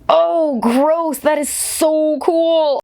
Oh, gross. That is so cool.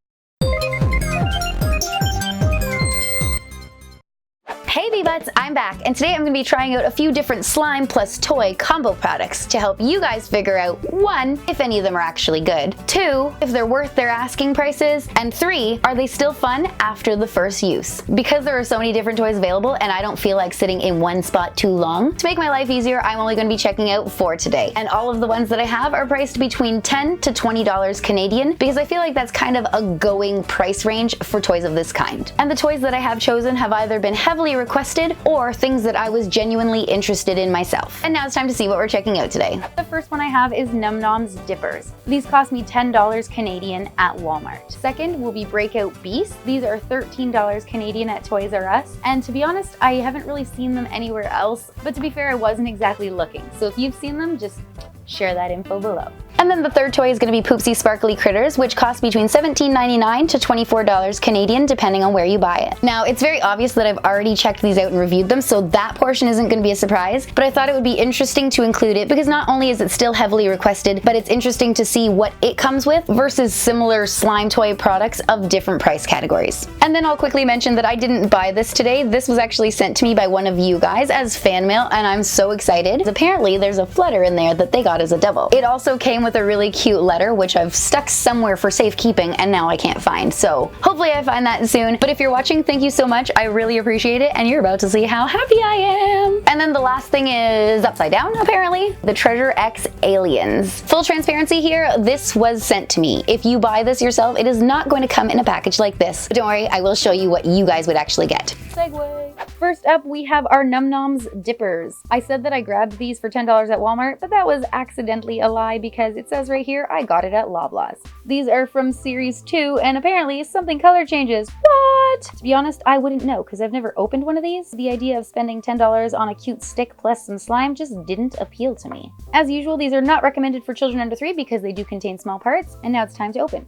Hey V-Butts, I'm back, and today I'm going to be trying out a few different slime plus toy combo products to help you guys figure out 1, if any of them are actually good, 2, if they're worth their asking prices, and 3, are they still fun after the first use? Because there are so many different toys available and I don't feel like sitting in one spot too long, to make my life easier, I'm only going to be checking out 4 today. And all of the ones that I have are priced between $10 to $20 Canadian, because I feel like that's kind of a going price range for toys of this kind. And the toys that I have chosen have either been heavily requested or things that I was genuinely interested in myself. And now it's time to see what we're checking out today. The first one I have is Num Noms Dippers. These cost me $10 Canadian at Walmart. Second will be Breakout Beasts. These are $13 Canadian at Toys R Us. And to be honest, I haven't really seen them anywhere else, but to be fair, I wasn't exactly looking. So if you've seen them, just share that info below. And then the third toy is going to be Poopsie Sparkly Critters, which cost between $17.99 to $24 Canadian, depending on where you buy it. Now, it's very obvious that I've already checked these out and reviewed them, so that portion isn't going to be a surprise, but I thought it would be interesting to include it because not only is it still heavily requested, but it's interesting to see what it comes with versus similar slime toy products of different price categories. And then I'll quickly mention that I didn't buy this today. This was actually sent to me by one of you guys as fan mail, and I'm so excited. Apparently, there's a flutter in there that they got as a double. It also came with a really cute letter, which I've stuck somewhere for safekeeping and now I can't find. So hopefully I find that soon. But if you're watching, thank you so much. I really appreciate it, and you're about to see how happy I am. And then the last thing is upside down, apparently. The Treasure X Aliens. Full transparency here, this was sent to me. If you buy this yourself, it is not going to come in a package like this. But don't worry, I will show you what you guys would actually get. Segue. First up, we have our Num Noms Dippers. I said that I grabbed these for $10 at Walmart, but that was accidentally a lie because it says right here I got it at Loblaws. These are from Series 2, and apparently something color changes. What? To be honest, I wouldn't know because I've never opened one of these. The idea of spending $10 on a cute stick plus some slime just didn't appeal to me. As usual, these are not recommended for children under 3 because they do contain small parts, and now it's time to open.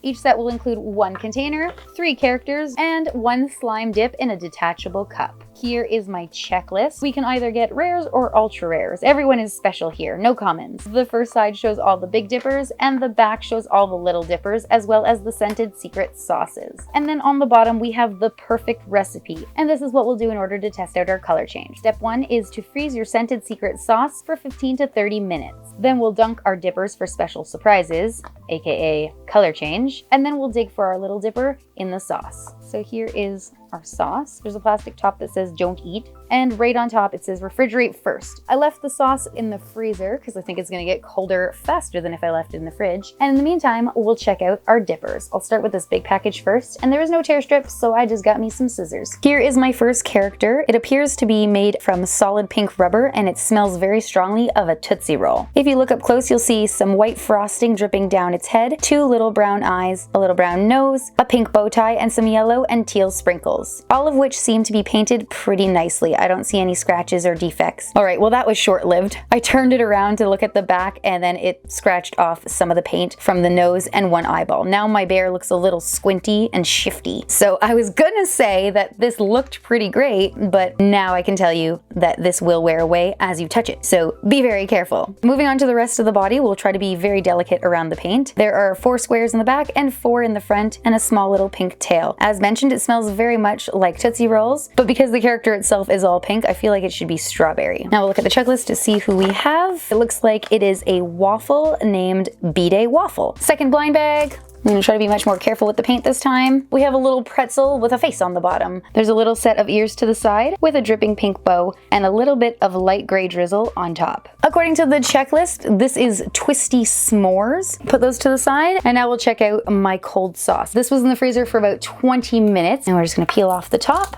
Each set will include 1 container, 3 characters, and 1 slime dip in a detachable cup. Here is my checklist. We can either get rares or ultra rares. Everyone is special here, no commons. The first side shows all the big dippers, and the back shows all the little dippers, as well as the scented secret sauces. And then on the bottom, we have the perfect recipe, and this is what we'll do in order to test out our color change. Step 1 is to freeze your scented secret sauce for 15 to 30 minutes. Then we'll dunk our dippers for special surprises, aka color change, and then we'll dig for our little dipper in the sauce. So here is our sauce. There's a plastic top that says don't eat, and right on top it says refrigerate first. I left the sauce in the freezer because I think it's gonna get colder faster than if I left it in the fridge. And in the meantime, we'll check out our dippers. I'll start with this big package first, and there was no tear strips, so I just got me some scissors. Here is my first character. It appears to be made from solid pink rubber, and it smells very strongly of a Tootsie Roll. If you look up close, you'll see some white frosting dripping down its head, 2 little brown eyes, a little brown nose, a pink bow tie, and some yellow and teal sprinkles. All of which seem to be painted pretty nicely. I don't see any scratches or defects. All right, well that was short-lived. I turned it around to look at the back, and then it scratched off some of the paint from the nose and 1 eyeball. Now my bear looks a little squinty and shifty. So I was gonna say that this looked pretty great, but now I can tell you that this will wear away as you touch it. So be very careful. Moving on to the rest of the body, we'll try to be very delicate around the paint. There are 4 squares in the back and 4 in the front, and a small little pink tail. As mentioned, it smells very much like Tootsie Rolls, but because the character itself is all pink, I feel like it should be strawberry. Now we'll look at the checklist to see who we have. It looks like it is a waffle named B-Day Waffle. Second blind bag. I'm gonna try to be much more careful with the paint this time. We have a little pretzel with a face on the bottom. There's a little set of ears to the side with a dripping pink bow and a little bit of light gray drizzle on top. According to the checklist, this is Twisty S'mores. Put those to the side, and now we'll check out my cold sauce. This was in the freezer for about 20 minutes, and we're just gonna peel off the top.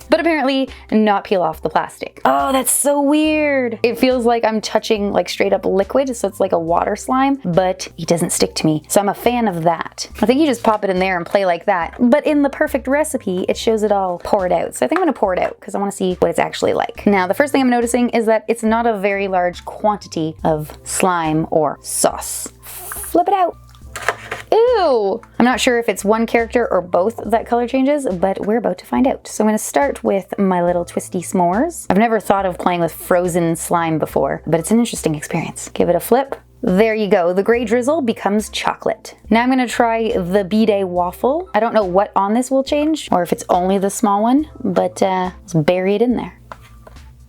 But apparently not peel off the plastic. Oh, that's so weird. It feels like I'm touching like straight up liquid, so it's like a water slime, but it doesn't stick to me. So I'm a fan of that. I think you just pop it in there and play like that. But in the perfect recipe, it shows it all poured out. So I think I'm gonna pour it out because I wanna see what it's actually like. Now, the first thing I'm noticing is that it's not a very large quantity of slime or sauce. Flip it out. Ew! I'm not sure if it's one character or both that color changes, but we're about to find out. So I'm going to start with my little Twisty S'mores. I've never thought of playing with frozen slime before, but it's an interesting experience. Give it a flip. There you go. The gray drizzle becomes chocolate. Now I'm gonna try the B-Day waffle. I don't know what on this will change or if it's only the small one, but let's bury it in there.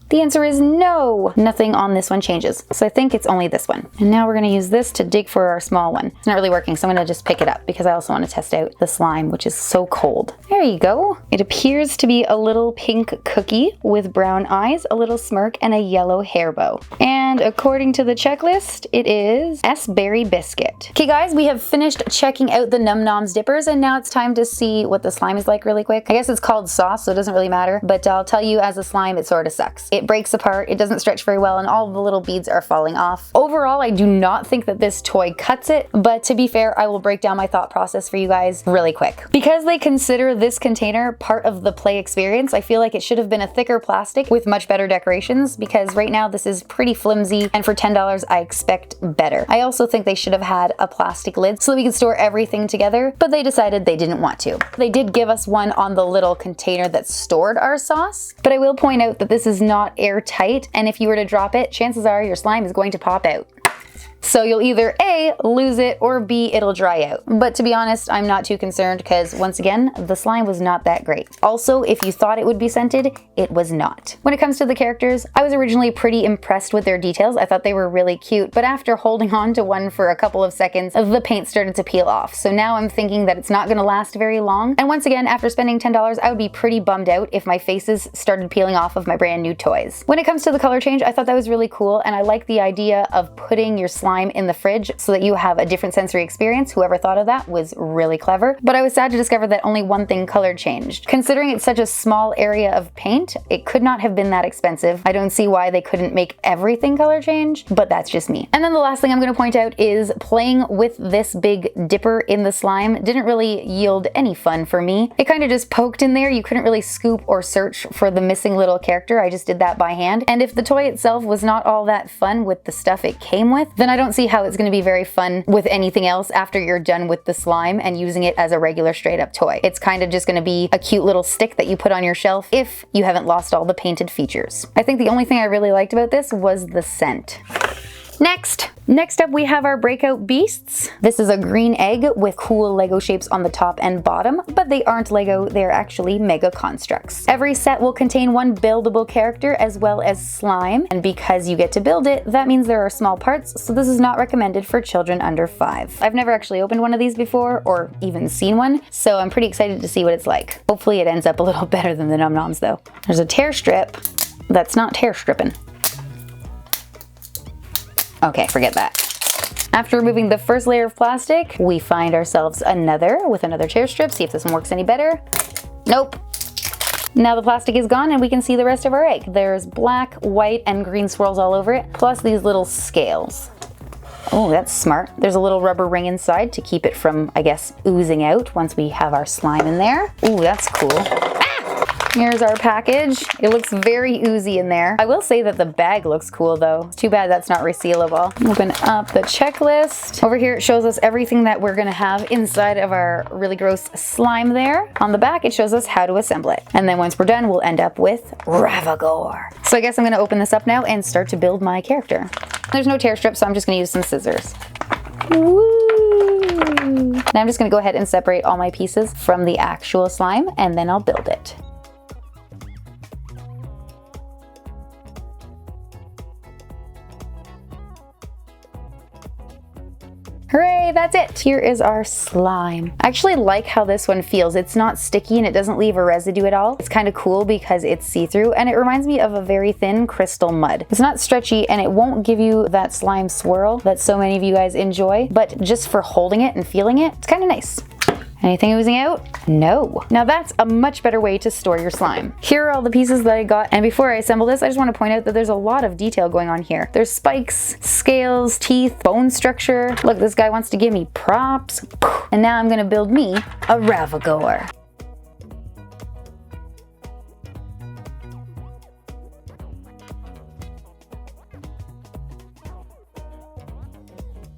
The answer is no! Nothing on this one changes. So I think it's only this one. And now we're gonna use this to dig for our small one. It's not really working, so I'm gonna just pick it up because I also want to test out the slime, which is so cold. There you go. It appears to be a little pink cookie with brown eyes, a little smirk, and a yellow hair bow. And according to the checklist, it is S-Berry Biscuit. Okay guys, we have finished checking out the Num Noms dippers, and now it's time to see what the slime is like really quick. I guess it's called sauce, so it doesn't really matter, but I'll tell you as a slime, it sort of sucks. It breaks apart, it doesn't stretch very well, and all the little beads are falling off. Overall, I do not think that this toy cuts it, but to be fair, I will break down my thought process for you guys really quick. Because they consider this container part of the play experience, I feel like it should have been a thicker plastic with much better decorations, because right now this is pretty flimsy, and for $10 I expect better. I also think they should have had a plastic lid so that we can store everything together, but they decided they didn't want to. They did give us one on the little container that stored our sauce, but I will point out that this is not airtight, and if you were to drop it, chances are your slime is going to pop out. So you'll either A, lose it, or B, it'll dry out. But to be honest, I'm not too concerned because once again, the slime was not that great. Also, if you thought it would be scented, it was not. When it comes to the characters, I was originally pretty impressed with their details. I thought they were really cute, but after holding on to one for a couple of seconds, the paint started to peel off. So now I'm thinking that it's not gonna last very long. And once again, after spending $10, I would be pretty bummed out if my faces started peeling off of my brand new toys. When it comes to the color change, I thought that was really cool, and I like the idea of putting your slime in the fridge so that you have a different sensory experience. Whoever thought of that was really clever, but I was sad to discover that only one thing color changed. Considering it's such a small area of paint, it could not have been that expensive. I don't see why they couldn't make everything color change, but that's just me. And then the last thing I'm going to point out is playing with this big dipper in the slime didn't really yield any fun for me. It kind of just poked in there. You couldn't really scoop or search for the missing little character. I just did that by hand. And if the toy itself was not all that fun with the stuff it came with, then I don't see how it's going to be very fun with anything else after you're done with the slime and using it as a regular straight up toy. It's kind of just going to be a cute little stick that you put on your shelf if you haven't lost all the painted features. I think the only thing I really liked about this was the scent. Next up we have our Breakout Beasts. This is a green egg with cool Lego shapes on the top and bottom, but they aren't Lego, they're actually Mega Constructs. Every set will contain one buildable character as well as slime, and because you get to build it, that means there are small parts, so this is not recommended for children under 5. I've never actually opened one of these before, or even seen one, so I'm pretty excited to see what it's like. Hopefully it ends up a little better than the Num Noms though. There's a tear strip that's not tear stripping. Okay, forget that. After removing the first layer of plastic, we find ourselves another with another tear strip. See if this one works any better. Nope. Now the plastic is gone and we can see the rest of our egg. There's black, white, and green swirls all over it, plus these little scales. Oh, that's smart. There's a little rubber ring inside to keep it from, I guess, oozing out once we have our slime in there. Ooh, that's cool. Here's our package. It looks very oozy in there. I will say that the bag looks cool though. It's too bad that's not resealable. Open up the checklist. Over here it shows us everything that we're gonna have inside of our really gross slime there. On the back it shows us how to assemble it. And then once we're done we'll end up with Ravagore. So I guess I'm gonna open this up now and start to build my character. There's no tear strip, so I'm just gonna use some scissors. Woo! Now I'm just gonna go ahead and separate all my pieces from the actual slime and then I'll build it. Hooray, that's it! Here is our slime. I actually like how this one feels. It's not sticky and it doesn't leave a residue at all. It's kind of cool because it's see-through and it reminds me of a very thin crystal mud. It's not stretchy and it won't give you that slime swirl that so many of you guys enjoy, but just for holding it and feeling it, it's kind of nice. Anything oozing out? No. Now that's a much better way to store your slime. Here are all the pieces that I got, and before I assemble this, I just want to point out that there's a lot of detail going on here. There's spikes, scales, teeth, bone structure. Look, this guy wants to give me props. And now I'm gonna build me a Ravagore.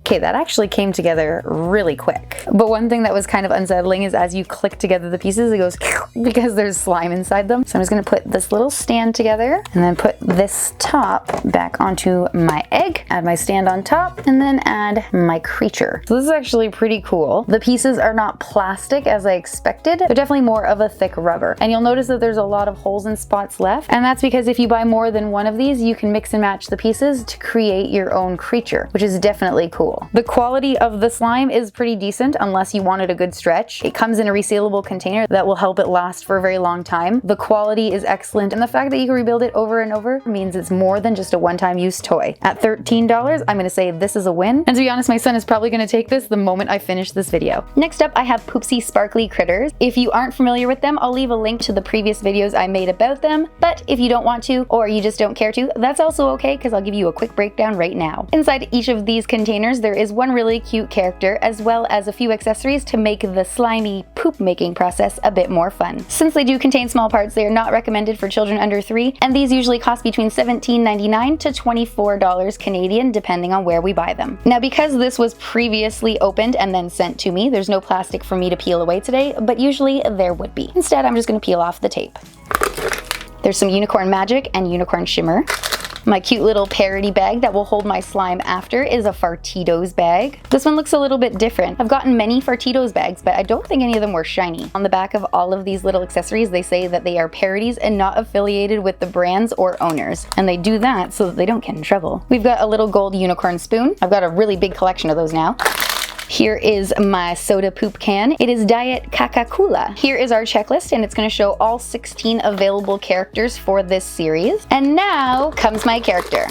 Okay, that actually came together really quick. But one thing that was kind of unsettling is as you click together the pieces, it goes because there's slime inside them. So I'm just gonna put this little stand together and then put this top back onto my egg, add my stand on top, and then add my creature. So this is actually pretty cool. The pieces are not plastic as I expected. They're definitely more of a thick rubber. And you'll notice that there's a lot of holes and spots left. And that's because if you buy more than one of these, you can mix and match the pieces to create your own creature, which is definitely cool. The quality of the slime is pretty decent unless you wanted a good stretch. It comes in a resealable container that will help it last for a very long time. The quality is excellent, and the fact that you can rebuild it over and over means it's more than just a one-time use toy. At $13, I'm gonna say this is a win. And to be honest, my son is probably gonna take this the moment I finish this video. Next up, I have Poopsie Sparkly critters. If you aren't familiar with them, I'll leave a link to the previous videos I made about them, but if you don't want to, or you just don't care to, that's also okay, because I'll give you a quick breakdown right now. Inside each of these containers, there is one really cute character, as well as a few accessories to make the slimy poop making process a bit more fun. Since they do contain small parts, they are not recommended for children under 3, and these usually cost between $17.99 to $24 Canadian, depending on where we buy them. Now, because this was previously opened and then sent to me, there's no plastic for me to peel away today, but usually there would be. Instead, I'm just gonna peel off the tape. There's some unicorn magic and unicorn shimmer. My cute little parody bag that will hold my slime after is a Fartitos bag. This one looks a little bit different. I've gotten many Fartitos bags, but I don't think any of them were shiny. On the back of all of these little accessories, they say that they are parodies and not affiliated with the brands or owners. And they do that so that they don't get in trouble. We've got a little gold unicorn spoon. I've got a really big collection of those now. Here is my soda poop can. It is Diet Coca-Cola. Here is our checklist, and it's going to show all 16 available characters for this series. And now comes my character.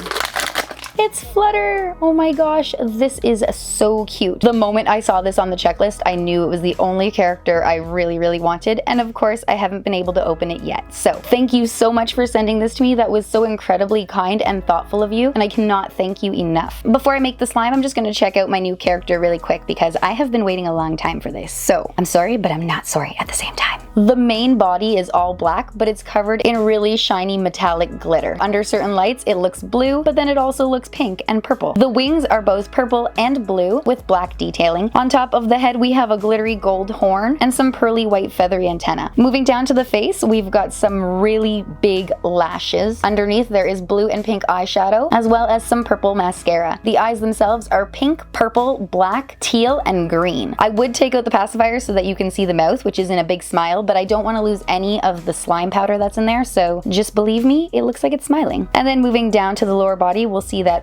It's Flutter! Oh my gosh, this is so cute. The moment I saw this on the checklist, I knew it was the only character I really wanted, and of course, I haven't been able to open it yet. So, thank you so much for sending this to me. That was so incredibly kind and thoughtful of you, and I cannot thank you enough. Before I make the slime, I'm just gonna check out my new character really quick because I have been waiting a long time for this. So, I'm sorry, but I'm not sorry at the same time. The main body is all black, but it's covered in really shiny metallic glitter. Under certain lights, it looks blue, but then it also looks pink and purple. The wings are both purple and blue with black detailing. On top of the head, we have a glittery gold horn and some pearly white feathery antenna. Moving down to the face, we've got some really big lashes. Underneath, there is blue and pink eyeshadow, as well as some purple mascara. The eyes themselves are pink, purple, black, teal, and green. I would take out the pacifier so that you can see the mouth, which is in a big smile, but I don't want to lose any of the slime powder that's in there, so just believe me, it looks like it's smiling. And then moving down to the lower body, we'll see that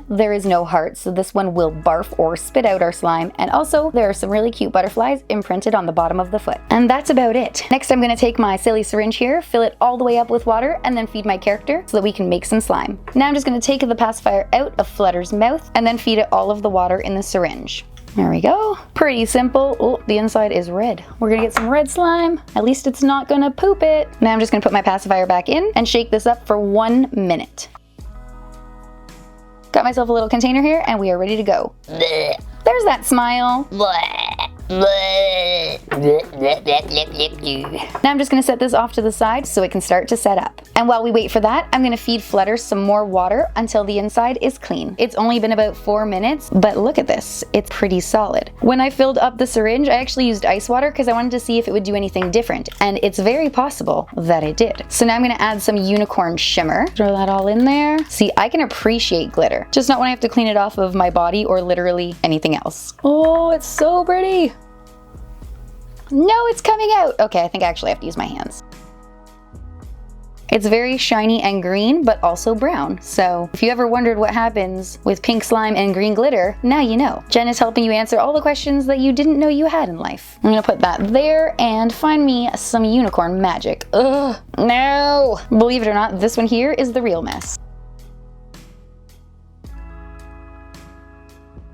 there is no heart, so this one will barf or spit out our slime, and also there are some really cute butterflies imprinted on the bottom of the foot. And that's about it. Next, I'm going to take my silly syringe here, fill it all the way up with water, and then feed my character so that we can make some slime. Now I'm just going to take the pacifier out of Flutter's mouth and then feed it all of the water in the syringe. There we go. Pretty simple. Oh, the inside is red. We're gonna get some red slime. At least it's not gonna poop it. Now I'm just gonna put my pacifier back in and shake this up for 1 minute. Got myself a little container here and we are ready to go. Blech. There's that smile. Blech. Now I'm just gonna set this off to the side so it can start to set up. And while we wait for that, I'm gonna feed Flutter some more water until the inside is clean. It's only been about 4 minutes, but look at this, it's pretty solid. When I filled up the syringe, I actually used ice water because I wanted to see if it would do anything different, and it's very possible that it did. So now I'm gonna add some unicorn shimmer. Throw that all in there. See, I can appreciate glitter, just not when I have to clean it off of my body or literally anything else. Oh, it's so pretty. No, it's coming out. Okay, I think I actually have to use my hands. It's very shiny and green, but also brown. So if you ever wondered what happens with pink slime and green glitter, now you know. Jen is helping you answer all the questions that you didn't know you had in life. I'm gonna put that there and find me some unicorn magic. Ugh, no. Believe it or not, this one here is the real mess.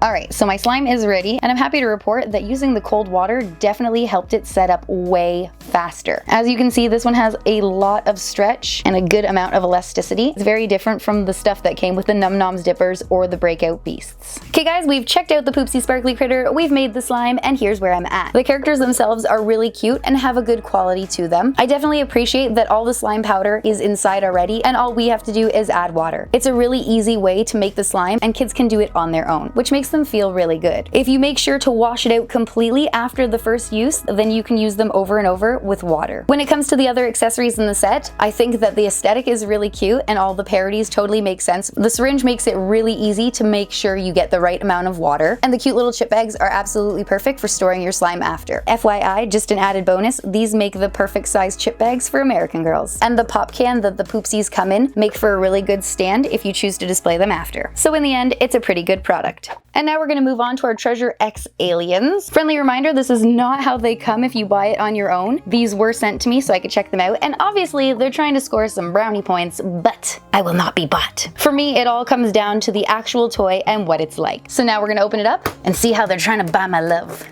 Alright, so my slime is ready, and I'm happy to report that using the cold water definitely helped it set up way faster. As you can see, this one has a lot of stretch and a good amount of elasticity. It's very different from the stuff that came with the Num Noms dippers or the Breakout Beasts. Okay guys, we've checked out the Poopsie Sparkly critter, we've made the slime, and here's where I'm at. The characters themselves are really cute and have a good quality to them. I definitely appreciate that all the slime powder is inside already and all we have to do is add water. It's a really easy way to make the slime and kids can do it on their own, which makes them feel really good. If you make sure to wash it out completely after the first use, then you can use them over and over with water. When it comes to the other accessories in the set, I think that the aesthetic is really cute and all the parodies totally make sense. The syringe makes it really easy to make sure you get the right amount of water, and the cute little chip bags are absolutely perfect for storing your slime after. FYI, just an added bonus, these make the perfect size chip bags for American girls. And the pop can that the Poopsies come in make for a really good stand if you choose to display them after. So in the end, it's a pretty good product. And now we're gonna move on to our Treasure X aliens. Friendly reminder, this is not how they come if you buy it on your own. These were sent to me so I could check them out, and obviously they're trying to score some brownie points, but I will not be bought. For me, it all comes down to the actual toy and what it's like. So now we're gonna open it up and see how they're trying to buy my love.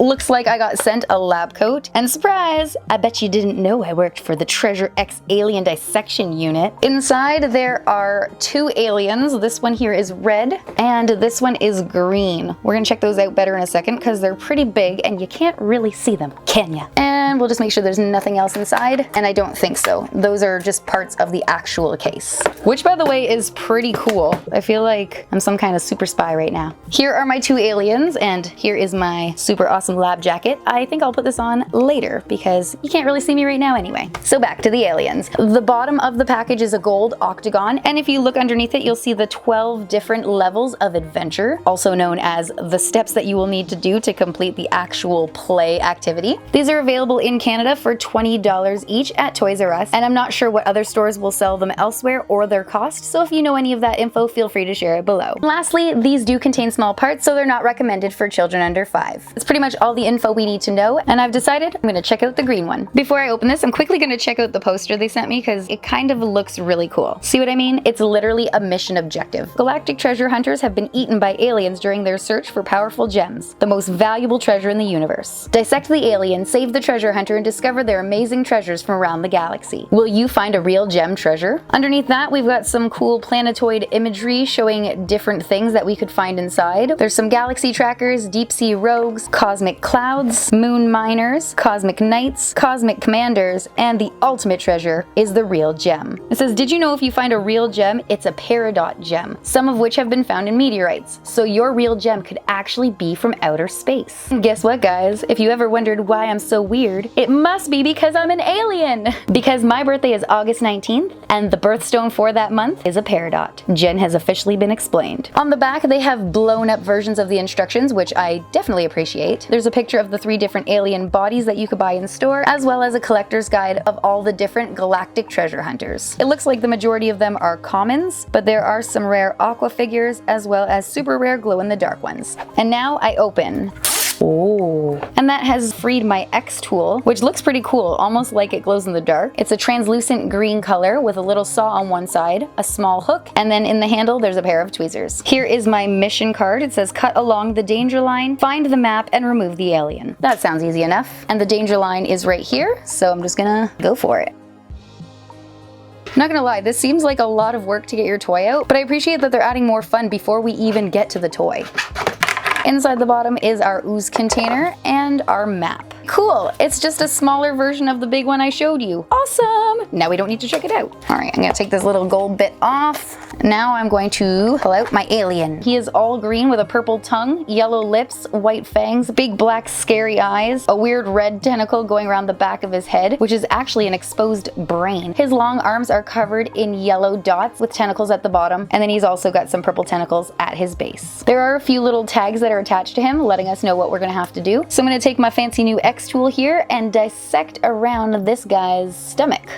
Looks like I got sent a lab coat, and surprise, I bet you didn't know I worked for the Treasure X Alien Dissection Unit. Inside there are two aliens. This one here is red, and this one is green. We're gonna check those out better in a second because they're pretty big and you can't really see them, can ya? And we'll just make sure there's nothing else inside, and I don't think so. Those are just parts of the actual case, which by the way is pretty cool. I feel like I'm some kind of super spy right now. Here are my two aliens, and here is my super awesome lab jacket. I think I'll put this on later because you can't really see me right now anyway. So back to the aliens. The bottom of the package is a gold octagon, and if you look underneath it, you'll see the 12 different levels of adventure, also known as the steps that you will need to do to complete the actual play activity. These are available in Canada for $20 each at Toys R Us, and I'm not sure what other stores will sell them elsewhere or their cost, so if you know any of that info, feel free to share it below. Lastly, these do contain small parts, so they're not recommended for children under 5. It's pretty much all the info we need to know, and I've decided I'm going to check out the green one. Before I open this, I'm quickly going to check out the poster they sent me because it kind of looks really cool. See what I mean? It's literally a mission objective. Galactic treasure hunters have been eaten by aliens during their search for powerful gems, the most valuable treasure in the universe. Dissect the alien, save the treasure hunter, and discover their amazing treasures from around the galaxy. Will you find a real gem treasure? Underneath that, we've got some cool planetoid imagery showing different things that we could find inside. There's some galaxy trackers, deep sea rogues, cosmic clouds, moon miners, cosmic knights, cosmic commanders, and the ultimate treasure is the real gem. It says, did you know if you find a real gem, it's a peridot gem, some of which have been found in meteorites. So your real gem could actually be from outer space. And guess what, guys? If you ever wondered why I'm so weird, it must be because I'm an alien. Because my birthday is August 19th, and the birthstone for that month is a peridot. Jen has officially been explained. On the back, they have blown up versions of the instructions, which I definitely appreciate. There's a picture of the 3 different alien bodies that you could buy in store, as well as a collector's guide of all the different galactic treasure hunters. It looks like the majority of them are commons, but there are some rare aqua figures as well as super rare glow-in-the-dark ones. And now I open. Oh, and that has freed my X tool, which looks pretty cool, almost like it glows in the dark. It's a translucent green color with a little saw on one side, a small hook, and then in the handle there's a pair of tweezers. Here is my mission card. It says cut along the danger line, find the map, and remove the alien. That sounds easy enough. And the danger line is right here, so I'm just gonna go for it. I'm not gonna lie, this seems like a lot of work to get your toy out, but I appreciate that they're adding more fun before we even get to the toy. Inside the bottom is our ooze container and our map. Cool, it's just a smaller version of the big one I showed you. Awesome! Now we don't need to check it out. All right, I'm gonna take this little gold bit off. Now I'm going to pull out my alien. He is all green with a purple tongue, yellow lips, white fangs, big black scary eyes, a weird red tentacle going around the back of his head, which is actually an exposed brain. His long arms are covered in yellow dots with tentacles at the bottom, and then he's also got some purple tentacles at his base. There are a few little tags that are attached to him, letting us know what we're gonna have to do. So I'm gonna take my fancy new X tool here and dissect around this guy's stomach.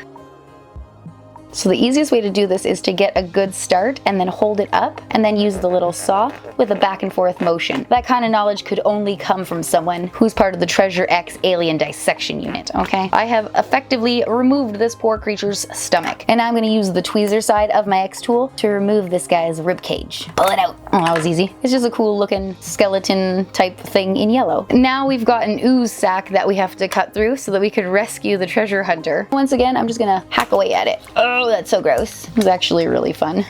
So the easiest way to do this is to get a good start and then hold it up and then use the little saw with a back and forth motion. That kind of knowledge could only come from someone who's part of the Treasure X Alien Dissection Unit, okay? I have effectively removed this poor creature's stomach, and now I'm going to use the tweezer side of my X tool to remove this guy's rib cage. Pull it out. Oh, that was easy. It's just a cool looking skeleton type thing in yellow. Now we've got an ooze sack that we have to cut through so that we could rescue the treasure hunter. Once again, I'm just gonna hack away at it. Oh, that's so gross. It was actually really fun.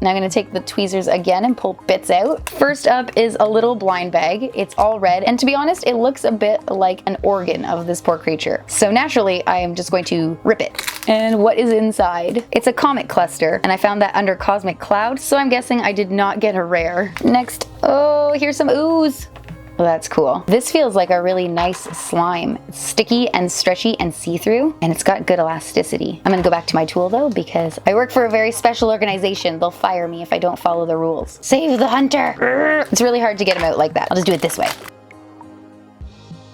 Now I'm gonna take the tweezers again and pull bits out. First up is a little blind bag. It's all red, and to be honest, it looks a bit like an organ of this poor creature. So naturally, I am just going to rip it. And what is inside? It's a comet cluster, and I found that under Cosmic Cloud, so I'm guessing I did not get a rare. Next, oh, here's some ooze. Well, that's cool. This feels like a really nice slime. It's sticky and stretchy and see-through, and it's got good elasticity. I'm gonna go back to my tool though, because I work for a very special organization. They'll fire me if I don't follow the rules. Save the hunter! It's really hard to get him out like that. I'll just do it this way.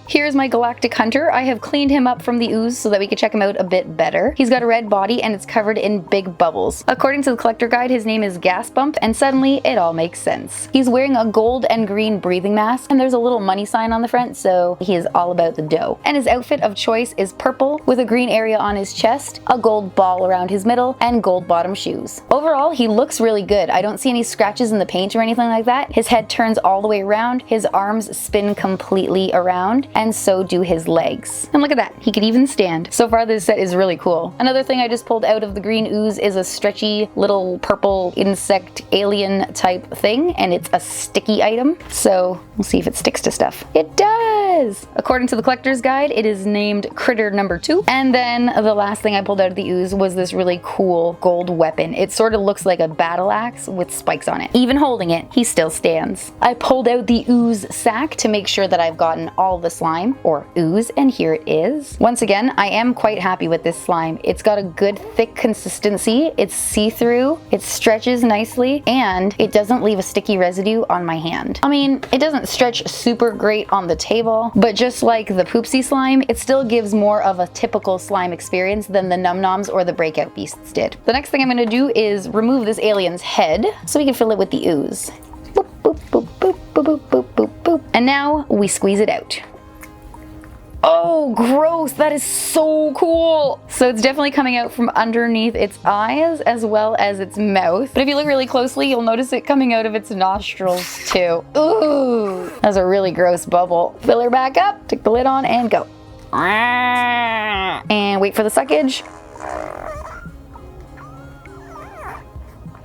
Here's my galactic hunter. I have cleaned him up from the ooze so that we can check him out a bit better. He's got a red body and it's covered in big bubbles. According to the collector guide, his name is Gas Bump, and suddenly it all makes sense. He's wearing a gold and green breathing mask, and there's a little money sign on the front, so he is all about the dough. And his outfit of choice is purple with a green area on his chest, a gold ball around his middle, and gold bottom shoes. Overall, he looks really good. I don't see any scratches in the paint or anything like that. His head turns all the way around, his arms spin completely around, and so do his legs. And look at that, he could even stand. So far this set is really cool. Another thing I just pulled out of the green ooze is a stretchy little purple insect alien type thing, and it's a sticky item. So we'll see if it sticks to stuff. It does! According to the collector's guide, it is named Critter number 2. And then the last thing I pulled out of the ooze was this really cool gold weapon. It sort of looks like a battle axe with spikes on it. Even holding it, he still stands. I pulled out the ooze sack to make sure that I've gotten all the slime, or ooze, and here it is. Once again, I am quite happy with this slime. It's got a good thick consistency, it's see-through, it stretches nicely, and it doesn't leave a sticky residue on my hand. I mean, it doesn't stretch super great on the table, but just like the Poopsie slime, it still gives more of a typical slime experience than the Num Noms or the Breakout Beasts did. The next thing I'm gonna do is remove this alien's head so we can fill it with the ooze. Boop, boop, boop, boop, boop, boop, boop, boop, boop. And now we squeeze it out. Oh, gross, that is so cool. So it's definitely coming out from underneath its eyes as well as its mouth. But if you look really closely, you'll notice it coming out of its nostrils too. Ooh, that's a really gross bubble. Fill her back up, take the lid on and go. And wait for the suckage.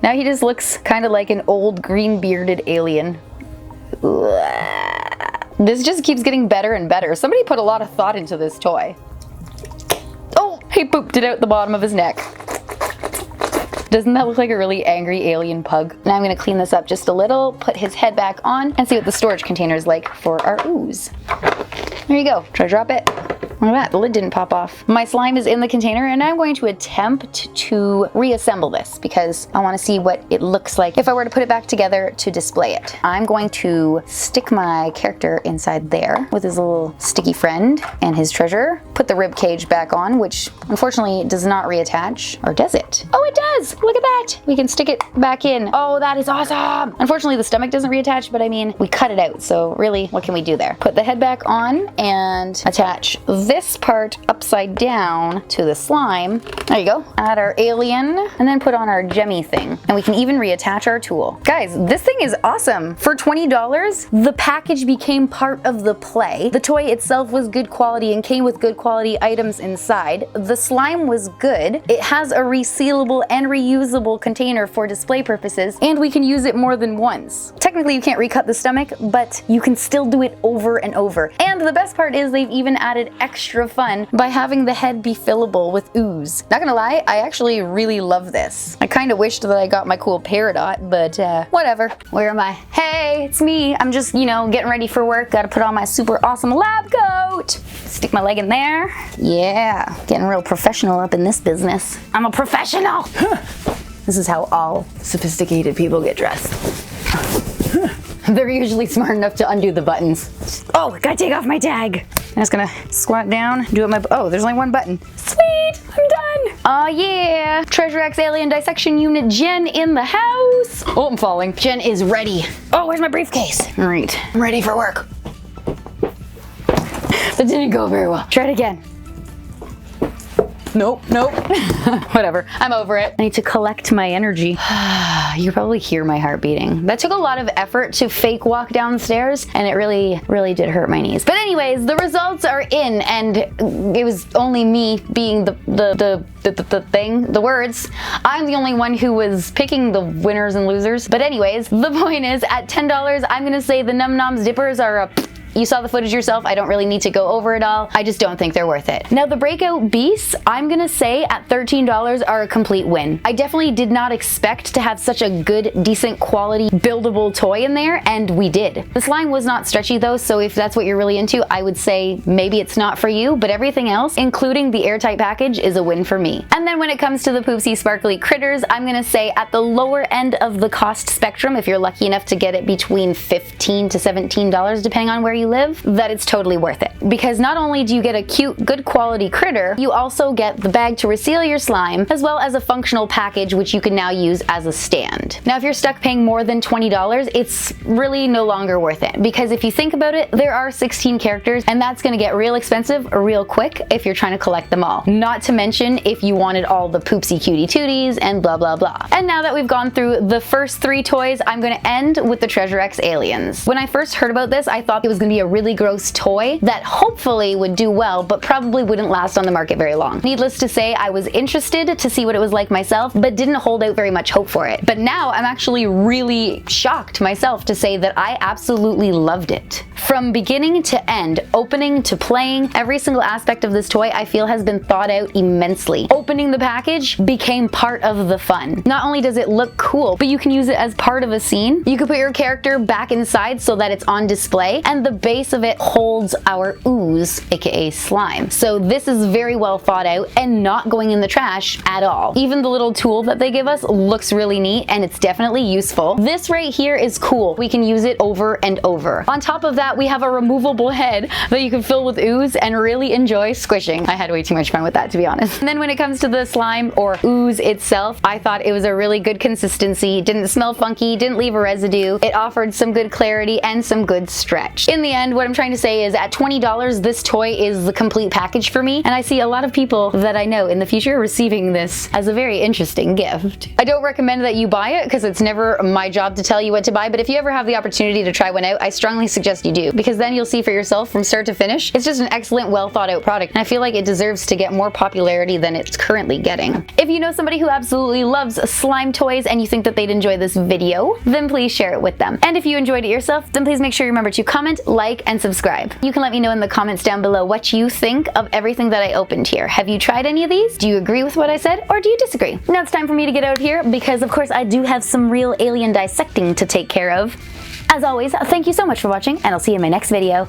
Now he just looks kind of like an old green bearded alien. This just keeps getting better and better. Somebody put a lot of thought into this toy. Oh, he pooped it out the bottom of his neck. Doesn't that look like a really angry alien pug? Now I'm gonna clean this up just a little, put his head back on, and see what the storage container is like for our ooze. There you go. Try to drop it. Look at that, the lid didn't pop off. My slime is in the container, and I'm going to attempt to reassemble this because I want to see what it looks like if I were to put it back together to display it. I'm going to stick my character inside there with his little sticky friend and his treasure. Put the rib cage back on, which unfortunately does not reattach. Or does it? Oh, it does! Look at that! We can stick it back in. Oh, that is awesome! Unfortunately, the stomach doesn't reattach, but I mean, we cut it out, so really, what can we do there? Put the head back on and attach this part upside down to the slime. There you go. Add our alien and then put on our gemmy thing. And we can even reattach our tool. Guys, this thing is awesome. For $20, the package became part of the play. The toy itself was good quality and came with good quality items inside. The slime was good. It has a resealable and reusable container for display purposes, and we can use it more than once. Technically, you can't recut the stomach, but you can still do it over and over. And the best part is they've even added extra fun by having the head be fillable with ooze. Not gonna lie, I actually really love this. I kind of wished that I got my cool Peridot, but whatever. Where am I? Hey, it's me. I'm just, you know, getting ready for work. Gotta put on my super awesome lab coat. Stick my leg in there. Yeah, getting real professional up in this business. I'm a professional. This is how all sophisticated people get dressed. They're usually smart enough to undo the buttons. Oh, gotta take off my tag. I'm just gonna squat down, do it my, oh, there's only one button. Sweet, I'm done. Oh yeah, Treasure X Alien Dissection Unit Jen in the house. Oh, I'm falling. Jen is ready. Oh, where's my briefcase? All right, I'm ready for work. That didn't go very well. Try it again. Nope. Whatever, I'm over it. I need to collect my energy. You probably hear my heart beating. That took a lot of effort to fake walk downstairs, and it really did hurt my knees. But anyways, the results are in, and it was only me being the words. I'm the only one who was picking the winners and losers. But anyways, the point is, at $10, I'm gonna say the Num Noms dippers are a you saw the footage yourself. I don't really need to go over it all. I just don't think they're worth it. Now the Breakout Beasts, I'm gonna say at $13 are a complete win. I definitely did not expect to have such a good, decent quality, buildable toy in there, and we did. The slime was not stretchy though, so if that's what you're really into, I would say maybe it's not for you, but everything else, including the airtight package, is a win for me. And then when it comes to the Poopsie Sparkly critters, I'm gonna say at the lower end of the cost spectrum, if you're lucky enough to get it between $15 to $17, depending on where you live, that it's totally worth it. Because not only do you get a cute, good quality critter, you also get the bag to reseal your slime, as well as a functional package which you can now use as a stand. Now if you're stuck paying more than $20, it's really no longer worth it. Because if you think about it, there are 16 characters, and that's gonna get real expensive real quick if you're trying to collect them all. Not to mention if you wanted all the Poopsie Cutie Tooties and blah blah blah. And now that we've gone through the first 3 toys, I'm gonna end with the Treasure X Aliens. When I first heard about this, I thought it was gonna be a really gross toy that hopefully would do well, but probably wouldn't last on the market very long. Needless to say, I was interested to see what it was like myself, but didn't hold out very much hope for it. But now I'm actually really shocked myself to say that I absolutely loved it. From beginning to end, opening to playing, every single aspect of this toy I feel has been thought out immensely. Opening the package became part of the fun. Not only does it look cool, but you can use it as part of a scene. You can put your character back inside so that it's on display, and the base of it holds our ooze, aka slime. So this is very well thought out and not going in the trash at all. Even the little tool that they give us looks really neat, and it's definitely useful. This right here is cool. We can use it over and over. On top of that, we have a removable head that you can fill with ooze and really enjoy squishing. I had way too much fun with that, to be honest. And then when it comes to the slime or ooze itself, I thought it was a really good consistency. Didn't smell funky, didn't leave a residue. It offered some good clarity and some good stretch. In the end, what I'm trying to say is at $20, this toy is the complete package for me, and I see a lot of people that I know in the future receiving this as a very interesting gift. I don't recommend that you buy it because it's never my job to tell you what to buy, but if you ever have the opportunity to try one out, I strongly suggest you do, because then you'll see for yourself from start to finish. It's just an excellent, well thought out product, and I feel like it deserves to get more popularity than it's currently getting. If you know somebody who absolutely loves slime toys and you think that they'd enjoy this video, then please share it with them. And if you enjoyed it yourself, then please make sure you remember to comment, like, and subscribe. You can let me know in the comments down below what you think of everything that I opened here. Have you tried any of these? Do you agree with what I said, or do you disagree? Now it's time for me to get out of here, because of course I do have some real alien dissecting to take care of. As always, thank you so much for watching, and I'll see you in my next video.